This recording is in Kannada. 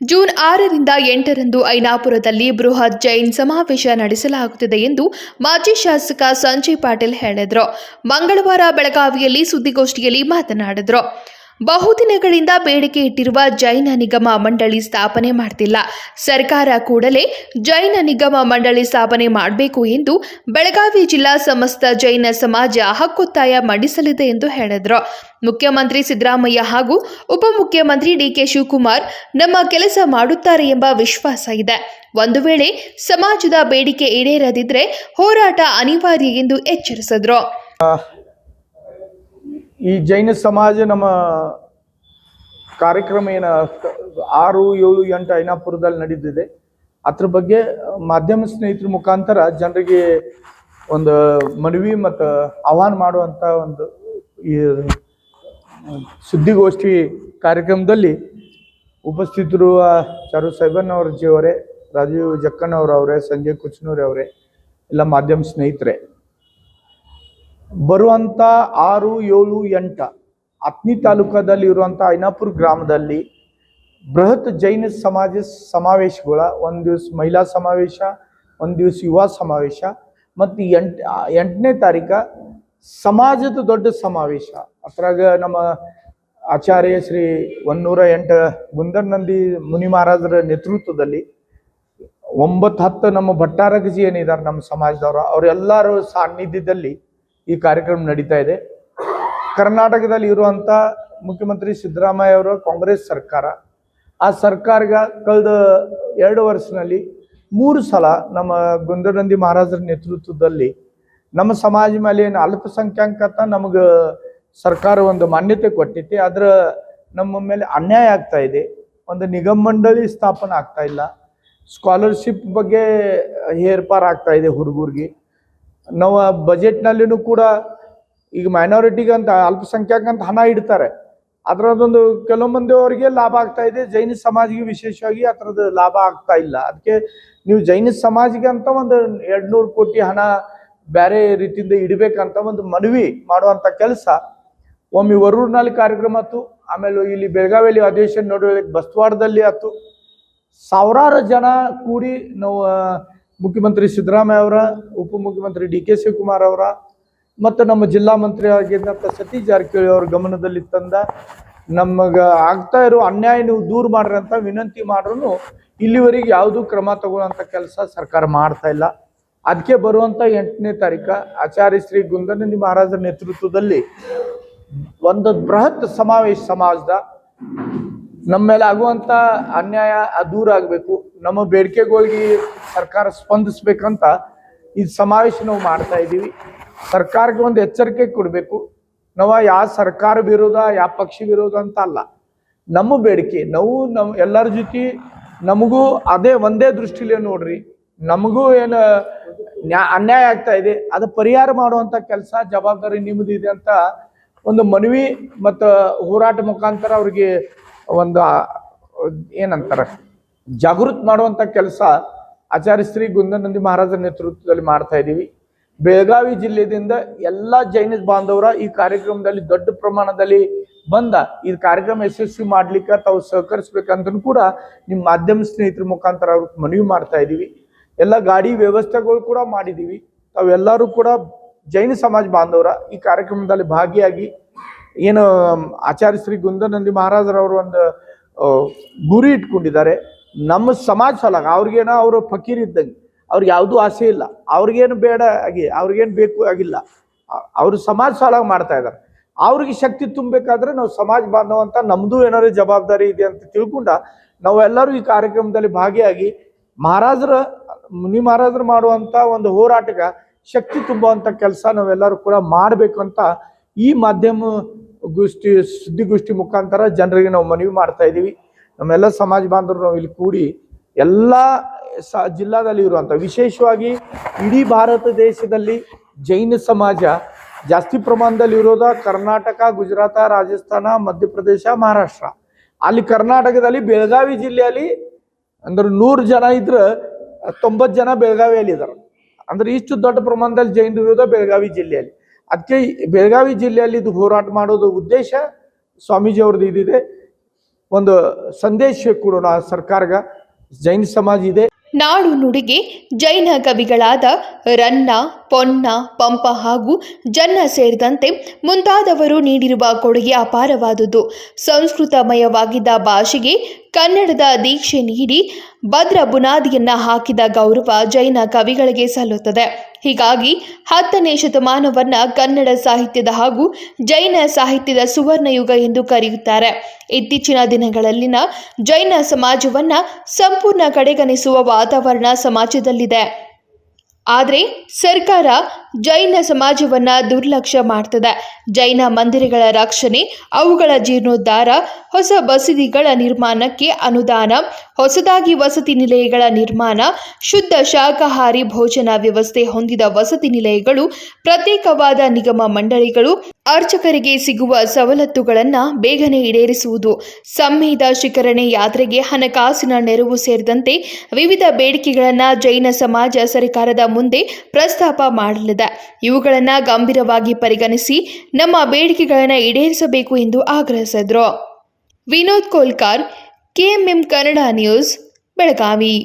ಜೂನ್ 6ರಿಂದ 8ರಂದು ಐನಾಪುರದಲ್ಲಿ ಬೃಹತ್ ಜೈನ್ ಸಮಾವೇಶ ನಡೆಸಲಾಗುತ್ತಿದೆ ಎಂದು ಮಾಜಿ ಶಾಸಕ ಸಂಜಯ್ ಪಾಟೀಲ್ ಹೇಳಿದರು. ಮಂಗಳವಾರ ಬೆಳಗಾವಿಯಲ್ಲಿ ಸುದ್ದಿಗೋಷ್ಠಿಯಲ್ಲಿ ಮಾತನಾಡಿದರು. ಬಹುದಿನಗಳಿಂದ ಬೇಡಿಕೆ ಇಟ್ಟಿರುವ ಜೈನ ನಿಗಮ ಮಂಡಳಿ ಸ್ಥಾಪನೆ ಮಾಡ್ತಿಲ್ಲ. ಸರ್ಕಾರ ಕೂಡಲೇ ಜೈನ ನಿಗಮ ಮಂಡಳಿ ಸ್ಥಾಪನೆ ಮಾಡಬೇಕು ಎಂದು ಬೆಳಗಾವಿ ಜಿಲ್ಲಾ ಸಮಸ್ತ ಜೈನ ಸಮಾಜ ಹಕ್ಕೊತ್ತಾಯ ಮಂಡಿಸಲಿದೆ ಎಂದು ಹೇಳಿದರು. ಮುಖ್ಯಮಂತ್ರಿ ಸಿದ್ದರಾಮಯ್ಯ ಹಾಗೂ ಉಪಮುಖ್ಯಮಂತ್ರಿ ಡಿಕೆ ಶಿವಕುಮಾರ್ ನಮ್ಮ ಕೆಲಸ ಮಾಡುತ್ತಾರೆ ಎಂಬ ವಿಶ್ವಾಸ ಇದೆ. ಒಂದು ವೇಳೆ ಸಮಾಜದ ಬೇಡಿಕೆ ಈಡೇರದಿದ್ದರೆ ಹೋರಾಟ ಅನಿವಾರ್ಯ ಎಂದು ಎಚ್ಚರಿಸಿದರು. ಈ ಜೈನ ಸಮಾಜ ನಮ್ಮ ಕಾರ್ಯಕ್ರಮ ಏನು 6, 7, 8 ಐನಾಪುರದಲ್ಲಿ ನಡೆದಿದೆ. ಅದ್ರ ಬಗ್ಗೆ ಮಾಧ್ಯಮ ಸ್ನೇಹಿತರ ಮುಖಾಂತರ ಜನರಿಗೆ ಒಂದು ಮನವಿ ಮತ್ತು ಆಹ್ವಾನ ಮಾಡುವಂಥ ಒಂದು ಈ ಸುದ್ದಿಗೋಷ್ಠಿ ಕಾರ್ಯಕ್ರಮದಲ್ಲಿ ಉಪಸ್ಥಿತರುವ ಚಾರು ಸೈಬನ್ನವರ ಜಿಯವರೇ, ರಾಜೀವ್ ಜಕ್ಕಣ್ಣವರವರೇ, ಸಂಜಯ್ ಕುಚನೂರ್ ಅವರೇ, ಎಲ್ಲ ಮಾಧ್ಯಮ ಸ್ನೇಹಿತರೆ, ಬರುವಂಥ 6, 7, 8 ಅತ್ನಿ ತಾಲೂಕದಲ್ಲಿ ಇರುವಂಥ ಐನಾಪುರ ಗ್ರಾಮದಲ್ಲಿ ಬೃಹತ್ ಜೈನ ಸಮಾಜ ಸಮಾವೇಶಗಳ ಒಂದು ದಿವಸ ಮಹಿಳಾ ಸಮಾವೇಶ, ಒಂದು ದಿವಸ ಯುವ ಸಮಾವೇಶ ಮತ್ತು 8ನೇ ತಾರೀಕು ಸಮಾಜದ ದೊಡ್ಡ ಸಮಾವೇಶ. ಅದ್ರಾಗ ನಮ್ಮ ಆಚಾರ್ಯ ಶ್ರೀ 108 ಗುಂದರ್ನಂದಿ ಮುನಿ ಮಹಾರಾಜರ ನೇತೃತ್ವದಲ್ಲಿ 9-10 ನಮ್ಮ ಭಟ್ಟಾರಕಜಿ ಏನಿದ್ದಾರೆ ನಮ್ಮ ಸಮಾಜದವರು, ಅವರೆಲ್ಲರೂ ಸಾನ್ನಿಧ್ಯದಲ್ಲಿ ಈ ಕಾರ್ಯಕ್ರಮ ನಡೀತಾ ಇದೆ. ಕರ್ನಾಟಕದಲ್ಲಿ ಇರುವಂಥ ಮುಖ್ಯಮಂತ್ರಿ ಸಿದ್ದರಾಮಯ್ಯ ಅವರ ಕಾಂಗ್ರೆಸ್ ಸರ್ಕಾರ, ಆ ಸರ್ಕಾರಗ ಕಳೆದ 2 ವರ್ಷದಲ್ಲಿ 3 ಸಲ ನಮ್ಮ ಗುಂದರ್ನಂದಿ ಮಹಾರಾಜರ ನೇತೃತ್ವದಲ್ಲಿ ನಮ್ಮ ಸಮಾಜ ಮೇಲೆ ಏನು ಅಲ್ಪಸಂಖ್ಯಾಕ ಅಂತ ನಮಗೆ ಸರ್ಕಾರ ಒಂದು ಮಾನ್ಯತೆ ಕೊಟ್ಟೈತಿ. ಅದರ ನಮ್ಮ ಮೇಲೆ ಅನ್ಯಾಯ ಆಗ್ತಾ ಇದೆ. ಒಂದು ನಿಗಮ ಮಂಡಳಿ ಸ್ಥಾಪನೆ ಆಗ್ತಾ ಇಲ್ಲ. ಸ್ಕಾಲರ್ಶಿಪ್ ಬಗ್ಗೆ ಹೇರ್ಪಾರು ಆಗ್ತಾ ಇದೆ ಹುಡುಗರಿಗೆ. ನಾವು ಬಜೆಟ್ನಲ್ಲಿನೂ ಕೂಡ ಈಗ ಮೈನಾರಿಟಿಗೆ ಅಂತ ಅಲ್ಪಸಂಖ್ಯಾಕ ಅಂತ ಹಣ ಇಡ್ತಾರೆ. ಅದರದೊಂದು ಕೆಲವು ಮಂದಿ ಅವರಿಗೆ ಲಾಭ ಆಗ್ತಾ ಇದೆ. ಜೈನ ಸಮಾಜಿಗೆ ವಿಶೇಷವಾಗಿ ಅದರದ್ದು ಲಾಭ ಆಗ್ತಾ ಇಲ್ಲ. ಅದಕ್ಕೆ ನೀವು ಜೈನ ಸಮಾಜಿಗೆ ಅಂತ ಒಂದು 200 ಕೋಟಿ ಹಣ ಬೇರೆ ರೀತಿಯಿಂದ ಇಡಬೇಕಂತ ಒಂದು ಮನವಿ ಮಾಡುವಂಥ ಕೆಲಸ ಒಮ್ಮೆ ವರೂರಿನಲ್ಲಿ ಕಾರ್ಯಕ್ರಮ ಆಯ್ತು. ಆಮೇಲೆ ಇಲ್ಲಿ ಬೆಳಗಾವಿಯಲ್ಲಿ ಅಧಿವೇಶನ ನೋಡಲಿಕ್ಕೆ ಬಸ್ತವಾಡದಲ್ಲಿ ಆಯ್ತು. ಸಾವಿರಾರು ಜನ ಕೂಡಿ ನಾವು ಮುಖ್ಯಮಂತ್ರಿ ಸಿದ್ದರಾಮಯ್ಯ ಅವರ, ಉಪಮುಖ್ಯಮಂತ್ರಿ ಡಿ.ಕೆ. ಶಿವಕುಮಾರ್ ಅವರ ಮತ್ತು ನಮ್ಮ ಜಿಲ್ಲಾ ಮಂತ್ರಿ ಆಗಿದ್ದಂಥ ಸತೀಶ್ ಜಾರಕಿಹೊಳಿ ಅವ್ರ ಗಮನದಲ್ಲಿ ತಂದ ನಮಗೆ ಆಗ್ತಾ ಇರೋ ಅನ್ಯಾಯ ನೀವು ದೂರ ಮಾಡ್ರಿ ಅಂತ ವಿನಂತಿ ಮಾಡ್ರೂ ಇಲ್ಲಿವರೆಗೆ ಯಾವುದೂ ಕ್ರಮ ತಗೊಳ್ಳೋಂಥ ಕೆಲಸ ಸರ್ಕಾರ ಮಾಡ್ತಾ ಇಲ್ಲ. ಅದಕ್ಕೆ ಬರುವಂಥ 8ನೇ ತಾರೀಕು ಆಚಾರ್ಯ ಶ್ರೀ ಗುಂದರ್ನಂದಿ ಮಹಾರಾಜರ ನೇತೃತ್ವದಲ್ಲಿ ಒಂದು ಬೃಹತ್ ಸಮಾವೇಶ ಸಮಾಜದ ನಮ್ಮ ಮೇಲೆ ಆಗುವಂಥ ಅನ್ಯಾಯ ದೂರ ಆಗಬೇಕು, ನಮ್ಮ ಬೇಡಿಕೆಗಳಿಗೆ ಸರ್ಕಾರ ಸ್ಪಂದಿಸ್ಬೇಕಂತ ಈ ಸಮಾವೇಶ ನಾವು ಮಾಡ್ತಾ ಇದ್ದೀವಿ. ಸರ್ಕಾರಕ್ಕೆ ಒಂದು ಎಚ್ಚರಿಕೆ ಕೊಡಬೇಕು. ನಾವು ಯಾವ ಸರ್ಕಾರ ವಿರೋಧ, ಯಾವ ಪಕ್ಷ ವಿರೋಧ ಅಂತ ಅಲ್ಲ. ನಮ್ಮ ಬೇಡಿಕೆ ನಾವು ಎಲ್ಲರ ಜೊತೆ ನಮಗೂ ಅದೇ ಒಂದೇ ದೃಷ್ಟಿಲೇ ನೋಡ್ರಿ, ನಮಗೂ ಏನು ಅನ್ಯಾಯ ಆಗ್ತಾ ಇದೆ, ಅದು ಪರಿಹಾರ ಮಾಡುವಂಥ ಕೆಲಸ ಜವಾಬ್ದಾರಿ ನಿಮ್ಮದಿದೆ ಅಂತ ಒಂದು ಮನವಿ ಮತ್ತು ಹೋರಾಟ ಮುಖಾಂತರ ಅವ್ರಿಗೆ ಒಂದು ಏನಂತಾರೆ ಜಾಗೃತಿ ಮಾಡುವಂಥ ಕೆಲಸ ಆಚಾರ್ಯ ಶ್ರೀ ಗುಂದರ್ನಂದಿ ಮಹಾರಾಜರ ನೇತೃತ್ವದಲ್ಲಿ ಮಾಡ್ತಾ ಇದ್ದೀವಿ. ಬೆಳಗಾವಿ ಜಿಲ್ಲೆಯಿಂದ ಎಲ್ಲ ಜೈನ ಬಾಂಧವರ ಈ ಕಾರ್ಯಕ್ರಮದಲ್ಲಿ ದೊಡ್ಡ ಪ್ರಮಾಣದಲ್ಲಿ ಬಂದ ಈ ಕಾರ್ಯಕ್ರಮ ಯಶಸ್ವಿ ಮಾಡ್ಲಿಕ್ಕೆ ತಾವು ಸಹಕರಿಸ್ಬೇಕಂತನೂ ಕೂಡ ನಿಮ್ಮ ಮಾಧ್ಯಮ ಸ್ನೇಹಿತರ ಮುಖಾಂತರ ಅವ್ರಿಗೆ ಮನವಿ ಮಾಡ್ತಾ ಇದ್ದೀವಿ. ಎಲ್ಲ ಗಾಡಿ ವ್ಯವಸ್ಥೆಗಳು ಕೂಡ ಮಾಡಿದ್ದೀವಿ. ತಾವೆಲ್ಲರೂ ಕೂಡ ಜೈನ ಸಮಾಜ ಬಾಂಧವರ ಈ ಕಾರ್ಯಕ್ರಮದಲ್ಲಿ ಭಾಗಿಯಾಗಿ ಏನು ಆಚಾರ್ಯ ಶ್ರೀ ಗುಂದರ್ನಂದಿ ಮಹಾರಾಜರವರು ಒಂದು ಗುರಿ ಇಟ್ಕೊಂಡಿದ್ದಾರೆ. ನಮ್ಮ ಸಮಾಜ ಸಲಗ ಅವ್ರಿಗೇನೋ ಅವರು ಫಕೀರ್ ಇದ್ದಂಗೆ, ಅವ್ರಿಗೆ ಯಾವುದೂ ಆಸೆ ಇಲ್ಲ, ಅವ್ರಿಗೇನು ಬೇಡ ಅವ್ರಿಗೇನು ಬೇಕು ಆಗಿಲ್ಲ, ಅವರು ಸಮಾಜ ಸಲಗ ಮಾಡ್ತಾ ಇದ್ದಾರೆ. ಅವ್ರಿಗೆ ಶಕ್ತಿ ತುಂಬಬೇಕಾದ್ರೆ ನಾವು ಸಮಾಜ ಬಾಂಧವ ಅಂತ ನಮ್ಮದು ಏನಾದ್ರು ಜವಾಬ್ದಾರಿ ಇದೆ ಅಂತ ತಿಳ್ಕೊಂಡ ನಾವೆಲ್ಲರೂ ಈ ಕಾರ್ಯಕ್ರಮದಲ್ಲಿ ಭಾಗಿಯಾಗಿ ಮುನಿ ಮಹಾರಾಜರು ಮಾಡುವಂಥ ಒಂದು ಹೋರಾಟಕ್ಕೆ ಶಕ್ತಿ ತುಂಬುವಂಥ ಕೆಲಸ ನಾವೆಲ್ಲರೂ ಕೂಡ ಮಾಡಬೇಕು ಅಂತ ಈ ಮಾಧ್ಯಮ ಸುದ್ದಿಗೋಷ್ಠಿ ಮುಖಾಂತರ ಜನರಿಗೆ ನಾವು ಮನವಿ ಮಾಡ್ತಾ ಇದ್ದೀವಿ. ನಮ್ಮೆಲ್ಲ ಸಮಾಜ ಬಾಂಧವರು ನಾವು ಇಲ್ಲಿ ಕೂಡಿ ಎಲ್ಲ ಜಿಲ್ಲಾದಲ್ಲಿ ಇರುವಂಥ, ವಿಶೇಷವಾಗಿ ಇಡೀ ಭಾರತ ದೇಶದಲ್ಲಿ ಜೈನ ಸಮಾಜ ಜಾಸ್ತಿ ಪ್ರಮಾಣದಲ್ಲಿ ಇರೋದ ಕರ್ನಾಟಕ, ಗುಜರಾತ, ರಾಜಸ್ಥಾನ, ಮಧ್ಯಪ್ರದೇಶ, ಮಹಾರಾಷ್ಟ್ರ. ಅಲ್ಲಿ ಕರ್ನಾಟಕದಲ್ಲಿ ಬೆಳಗಾವಿ ಜಿಲ್ಲೆಯಲ್ಲಿ ಅಂದ್ರೆ 100 ಜನ ಇದ್ರೆ 90 ಜನ ಬೆಳಗಾವಿಯಲ್ಲಿ ಇದ್ದಾರೆ. ಅಂದ್ರೆ ಇಷ್ಟು ದೊಡ್ಡ ಪ್ರಮಾಣದಲ್ಲಿ ಜೈನರು ಇರೋದು ಬೆಳಗಾವಿ ಜಿಲ್ಲೆಯಲ್ಲಿ. ಅದಕ್ಕೆ ಬೆಳಗಾವಿ ಜಿಲ್ಲೆಯಲ್ಲಿ ಇದು ಹೋರಾಟ ಮಾಡೋದು ಉದ್ದೇಶ ಸ್ವಾಮೀಜಿ ಅವ್ರದ್ದು ಇದಿದೆ. ಒಂದು ಸಂದೇಶ ಕೊಡೋಣ ಸರ್ಕಾರಗ. ಜೈನ ಸಮಾಜ ಇದೆ. ನಾಡು ನುಡಿಗೆ ಜೈನ ಕವಿಗಳಾದ ರನ್ನ, ಪೊನ್ನ, ಪಂಪ ಹಾಗೂ ಜನ್ನ ಸೇರಿದಂತೆ ಮುಂತಾದವರು ನೀಡಿರುವ ಕೊಡುಗೆ ಅಪಾರವಾದುದು. ಸಂಸ್ಕೃತಮಯವಾಗಿದ್ದ ಭಾಷೆಗೆ ಕನ್ನಡದ ದೀಕ್ಷೆ ನೀಡಿ ಭದ್ರ ಬುನಾದಿಯನ್ನ ಹಾಕಿದ ಗೌರವ ಜೈನ ಕವಿಗಳಿಗೆ ಸಲ್ಲುತ್ತದೆ. ಹೀಗಾಗಿ 10ನೇ ಶತಮಾನವನ್ನ ಕನ್ನಡ ಸಾಹಿತ್ಯದ ಹಾಗೂ ಜೈನ ಸಾಹಿತ್ಯದ ಸುವರ್ಣಯುಗ ಎಂದು ಕರೆಯುತ್ತಾರೆ. ಇತ್ತೀಚಿನ ದಿನಗಳಲ್ಲಿನ ಜೈನ ಸಮಾಜವನ್ನ ಸಂಪೂರ್ಣ ಕಡೆಗಣಿಸುವ ವಾತಾವರಣ ಸಮಾಜದಲ್ಲಿದೆ. ಆದರೆ ಸರ್ಕಾರ ಜೈನ ಸಮಾಜವನ್ನ ದುರ್ಲಕ್ಷ್ಯ ಮಾಡ್ತದೆ. ಜೈನ ಮಂದಿರಗಳ ರಕ್ಷಣೆ, ಅವುಗಳ ಜೀರ್ಣೋದ್ಧಾರ, ಹೊಸ ಬಸದಿಗಳ ನಿರ್ಮಾಣಕ್ಕೆ ಅನುದಾನ, ಹೊಸದಾಗಿ ವಸತಿ ನಿಲಯಗಳ ನಿರ್ಮಾಣ, ಶುದ್ಧ ಶಾಕಾಹಾರಿ ಭೋಜನ ವ್ಯವಸ್ಥೆ ಹೊಂದಿದ ವಸತಿ ನಿಲಯಗಳು, ಪ್ರತ್ಯೇಕವಾದ ನಿಗಮ ಮಂಡಳಿಗಳು, ಅರ್ಚಕರಿಗೆ ಸಿಗುವ ಸವಲತ್ತುಗಳನ್ನು ಬೇಗನೆ ಈಡೇರಿಸುವುದು, ಸಂಮೇದ ಶಿಖರಣೆ ಯಾತ್ರೆಗೆ ಹಣಕಾಸಿನ ನೆರವು ಸೇರಿದಂತೆ ವಿವಿಧ ಬೇಡಿಕೆಗಳನ್ನು ಜೈನ ಸಮಾಜ ಸರ್ಕಾರದ ಮುಂದೆ ಪ್ರಸ್ತಾಪ ಮಾಡಲಿದೆ. ಇವುಗಳನ್ನು ಗಂಭೀರವಾಗಿ ಪರಿಗಣಿಸಿ ನಮ್ಮ ಬೇಡಿಕೆಗಳನ್ನು ಈಡೇರಿಸಬೇಕು ಎಂದು ಆಗ್ರಹಿಸಿದರು. Vinod Kolkar, KMM Kannada news, Belagavi.